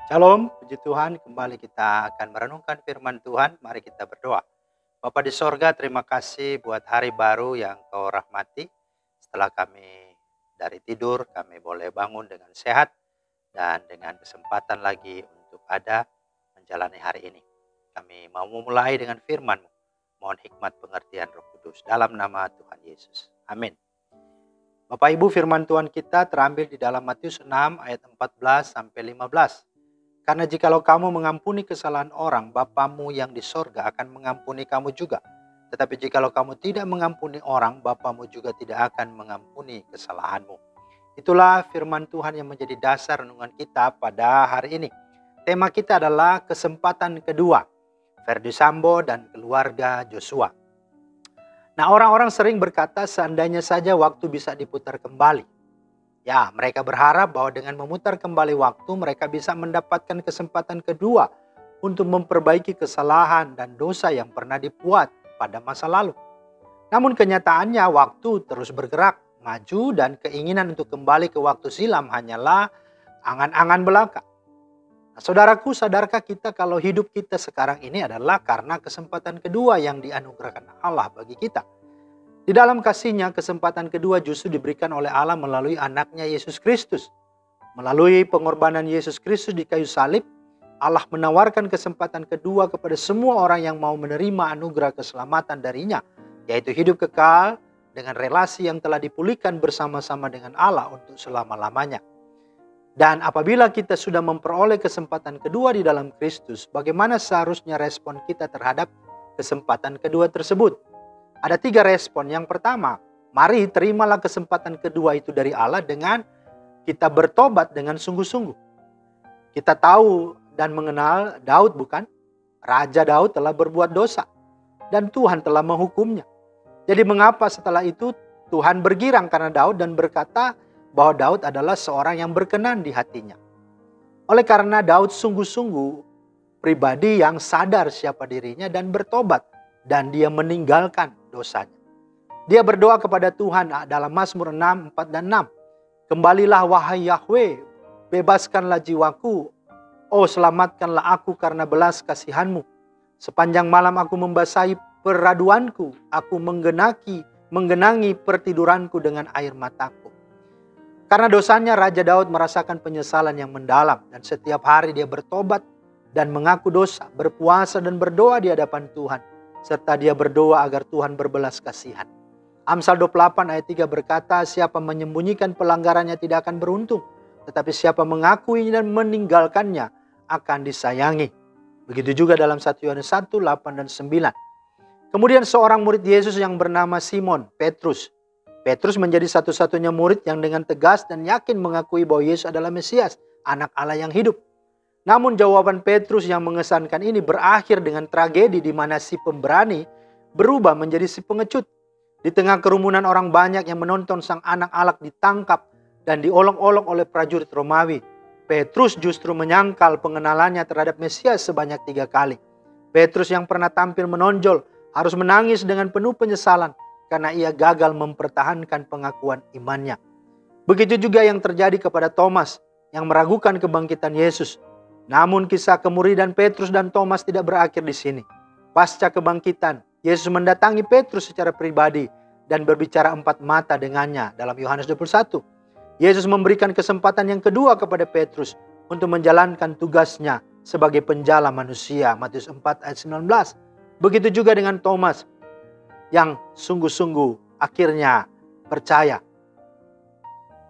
Shalom, puji Tuhan, kembali kita akan merenungkan firman Tuhan. Mari kita berdoa. Bapa di sorga, terima kasih buat hari baru yang Kau rahmati. Setelah kami dari tidur, kami boleh bangun dengan sehat dan dengan kesempatan lagi untuk ada menjalani hari ini. Kami mau memulai dengan firman-Mu. Mohon hikmat pengertian Roh Kudus dalam nama Tuhan Yesus. Amin. Bapak Ibu, firman Tuhan kita terambil di dalam Matius 6 ayat 14 sampai 15. Karena jikalau kamu mengampuni kesalahan orang, Bapamu yang di sorga akan mengampuni kamu juga. Tetapi jikalau kamu tidak mengampuni orang, Bapamu juga tidak akan mengampuni kesalahanmu. Itulah firman Tuhan yang menjadi dasar renungan kita pada hari ini. Tema kita adalah kesempatan kedua, Verdi Sambo dan keluarga Joshua. Nah, orang-orang sering berkata seandainya saja waktu bisa diputar kembali. Ya, mereka berharap bahwa dengan memutar kembali waktu, mereka bisa mendapatkan kesempatan kedua untuk memperbaiki kesalahan dan dosa yang pernah dibuat pada masa lalu. Namun kenyataannya waktu terus bergerak, maju, dan keinginan untuk kembali ke waktu silam hanyalah angan-angan belaka. Nah, saudaraku, sadarkah kita kalau hidup kita sekarang ini adalah karena kesempatan kedua yang dianugerahkan Allah bagi kita? Di dalam kasih-Nya, kesempatan kedua justru diberikan oleh Allah melalui anaknya Yesus Kristus. Melalui pengorbanan Yesus Kristus di kayu salib, Allah menawarkan kesempatan kedua kepada semua orang yang mau menerima anugerah keselamatan darinya, yaitu hidup kekal dengan relasi yang telah dipulihkan bersama-sama dengan Allah untuk selama-lamanya. Dan apabila kita sudah memperoleh kesempatan kedua di dalam Kristus, bagaimana seharusnya respon kita terhadap kesempatan kedua tersebut? Ada 3 respon. Yang pertama, mari terimalah kesempatan kedua itu dari Allah dengan kita bertobat dengan sungguh-sungguh. Kita tahu dan mengenal Daud, bukan? Raja Daud telah berbuat dosa dan Tuhan telah menghukumnya. Jadi mengapa setelah itu Tuhan bergirang karena Daud dan berkata bahwa Daud adalah seorang yang berkenan di hatinya. Oleh karena Daud sungguh-sungguh pribadi yang sadar siapa dirinya dan bertobat. Dan dia meninggalkan dosanya. Dia berdoa kepada Tuhan dalam Mazmur 6, 4 dan 6. Kembalilah wahai Yahweh, bebaskanlah jiwaku. Oh, selamatkanlah aku karena belas kasihan-Mu. Sepanjang malam aku membasahi peraduanku. Aku menggenangi pertiduranku dengan air mataku. Karena dosanya Raja Daud merasakan penyesalan yang mendalam. Dan setiap hari dia bertobat dan mengaku dosa, berpuasa dan berdoa di hadapan Tuhan. Serta dia berdoa agar Tuhan berbelas kasihan. Amsal 28 ayat 3 berkata, siapa menyembunyikan pelanggarannya tidak akan beruntung. Tetapi siapa mengakui dan meninggalkannya akan disayangi. Begitu juga dalam 1 Yohanes 1, 8 dan 9. Kemudian seorang murid Yesus yang bernama Simon Petrus. Petrus menjadi satu-satunya murid yang dengan tegas dan yakin mengakui bahwa Yesus adalah Mesias, anak Allah yang hidup. Namun jawaban Petrus yang mengesankan ini berakhir dengan tragedi di mana si pemberani berubah menjadi si pengecut. Di tengah kerumunan orang banyak yang menonton sang anak Allah ditangkap dan diolok-olok oleh prajurit Romawi, Petrus justru menyangkal pengenalannya terhadap Mesias sebanyak 3 kali. Petrus yang pernah tampil menonjol harus menangis dengan penuh penyesalan karena ia gagal mempertahankan pengakuan imannya. Begitu juga yang terjadi kepada Thomas yang meragukan kebangkitan Yesus. Namun kisah kemuridan Petrus dan Thomas tidak berakhir di sini. Pasca kebangkitan, Yesus mendatangi Petrus secara pribadi dan berbicara 4 mata dengannya dalam Yohanes 21. Yesus memberikan kesempatan yang kedua kepada Petrus untuk menjalankan tugasnya sebagai penjala manusia. Matius 4 ayat 19. Begitu juga dengan Thomas yang sungguh-sungguh akhirnya percaya.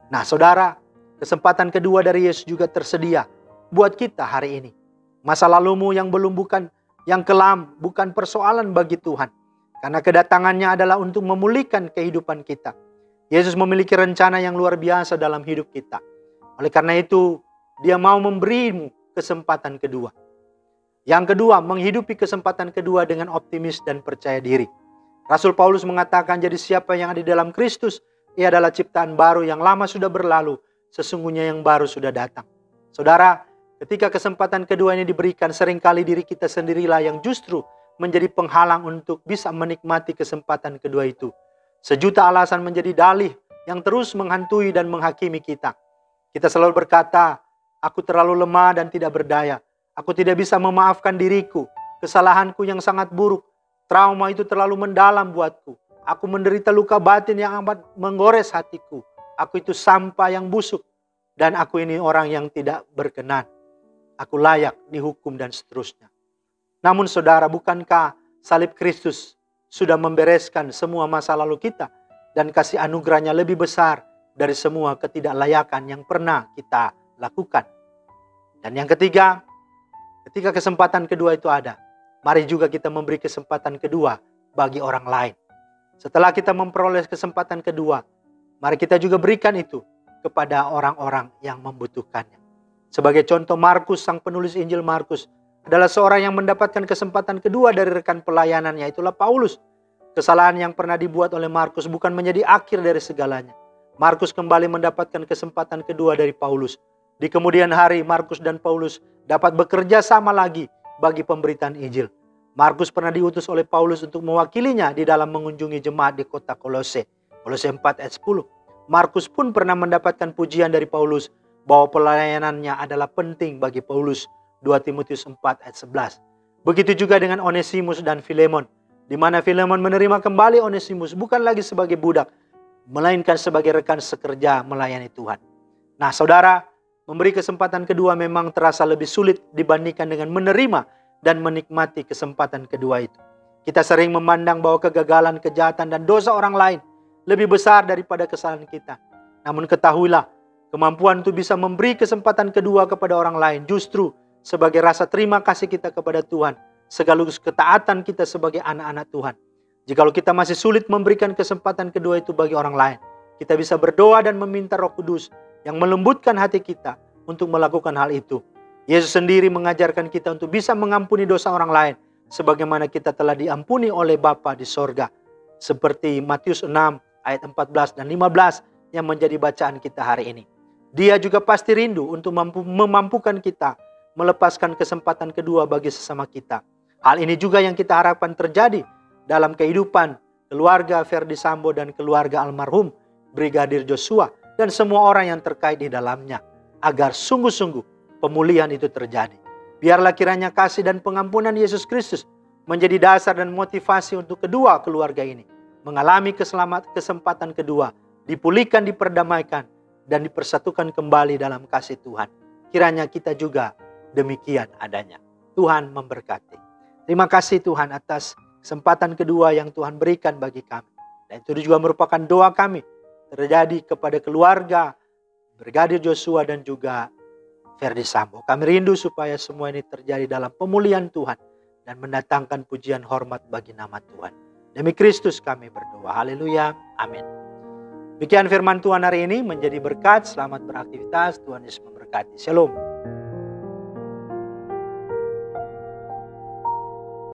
Nah, saudara, kesempatan kedua dari Yesus juga tersedia buat kita hari ini. Masa lalumu yang belum yang kelam bukan persoalan bagi Tuhan. Karena kedatangannya adalah untuk memulihkan kehidupan kita. Yesus memiliki rencana yang luar biasa dalam hidup kita. Oleh karena itu, dia mau memberimu kesempatan kedua. Yang kedua, menghidupi kesempatan kedua dengan optimis dan percaya diri. Rasul Paulus mengatakan, jadi siapa yang ada di dalam Kristus, ia adalah ciptaan baru, yang lama sudah berlalu, sesungguhnya yang baru sudah datang. Saudara, ketika kesempatan kedua ini diberikan, seringkali diri kita sendirilah yang justru menjadi penghalang untuk bisa menikmati kesempatan kedua itu. Sejuta alasan menjadi dalih yang terus menghantui dan menghakimi kita. Kita selalu berkata, Aku terlalu lemah dan tidak berdaya. Aku tidak bisa memaafkan diriku. Kesalahanku yang sangat buruk. Trauma itu terlalu mendalam buatku. Aku menderita luka batin yang amat menggores hatiku. Aku itu sampah yang busuk. Dan aku ini orang yang tidak berkenan. Aku layak dihukum dan seterusnya. Namun saudara, bukankah salib Kristus sudah membereskan semua masa lalu kita dan kasih anugerahnya lebih besar dari semua ketidaklayakan yang pernah kita lakukan? Dan yang ketiga, ketika kesempatan kedua itu ada, mari juga kita memberi kesempatan kedua bagi orang lain. Setelah kita memperoleh kesempatan kedua, mari kita juga berikan itu kepada orang-orang yang membutuhkannya. Sebagai contoh, Markus, sang penulis Injil Markus, adalah seorang yang mendapatkan kesempatan kedua dari rekan pelayanannya, itulah Paulus. Kesalahan yang pernah dibuat oleh Markus bukan menjadi akhir dari segalanya. Markus kembali mendapatkan kesempatan kedua dari Paulus. Di kemudian hari, Markus dan Paulus dapat bekerja sama lagi bagi pemberitaan Injil. Markus pernah diutus oleh Paulus untuk mewakilinya di dalam mengunjungi jemaat di kota Kolose. Kolose 4 ayat 10. Markus pun pernah mendapatkan pujian dari Paulus bahwa pelayanannya adalah penting bagi Paulus. 2 Timotius 4 ayat 11. Begitu juga dengan Onesimus dan Filemon, di mana Filemon menerima kembali Onesimus bukan lagi sebagai budak, melainkan sebagai rekan sekerja melayani Tuhan. Nah saudara, memberi kesempatan kedua memang terasa lebih sulit dibandingkan dengan menerima dan menikmati kesempatan kedua itu. Kita sering memandang bahwa kegagalan, kejahatan, dan dosa orang lain lebih besar daripada kesalahan kita. Namun ketahuilah, kemampuan untuk bisa memberi kesempatan kedua kepada orang lain justru sebagai rasa terima kasih kita kepada Tuhan, sekaligus ketaatan kita sebagai anak-anak Tuhan. Jikalau kita masih sulit memberikan kesempatan kedua itu bagi orang lain, kita bisa berdoa dan meminta Roh Kudus yang melembutkan hati kita untuk melakukan hal itu. Yesus sendiri mengajarkan kita untuk bisa mengampuni dosa orang lain, sebagaimana kita telah diampuni oleh Bapa di sorga. Seperti Matius 6 ayat 14 dan 15 yang menjadi bacaan kita hari ini. Dia juga pasti rindu untuk memampukan kita melepaskan kesempatan kedua bagi sesama kita. Hal ini juga yang kita harapkan terjadi dalam kehidupan keluarga Ferdi Sambo dan keluarga almarhum Brigadir Joshua dan semua orang yang terkait di dalamnya, agar sungguh-sungguh pemulihan itu terjadi. Biarlah kiranya kasih dan pengampunan Yesus Kristus menjadi dasar dan motivasi untuk kedua keluarga ini mengalami kesempatan kedua, dipulihkan, diperdamaikan, dan dipersatukan kembali dalam kasih Tuhan. Kiranya kita juga demikian adanya. Tuhan memberkati. Terima kasih Tuhan atas kesempatan kedua yang Tuhan berikan bagi kami. Dan itu juga merupakan doa kami terjadi kepada keluarga Brigadir Joshua dan juga Ferdi Sambo. Kami rindu supaya semua ini terjadi dalam pemulihan Tuhan dan mendatangkan pujian hormat bagi nama Tuhan. Demi Kristus kami berdoa. Haleluya. Amin. Demikian firman Tuhan hari ini, menjadi berkat. Selamat beraktivitas. Tuhan Yesus memberkati. Shalom.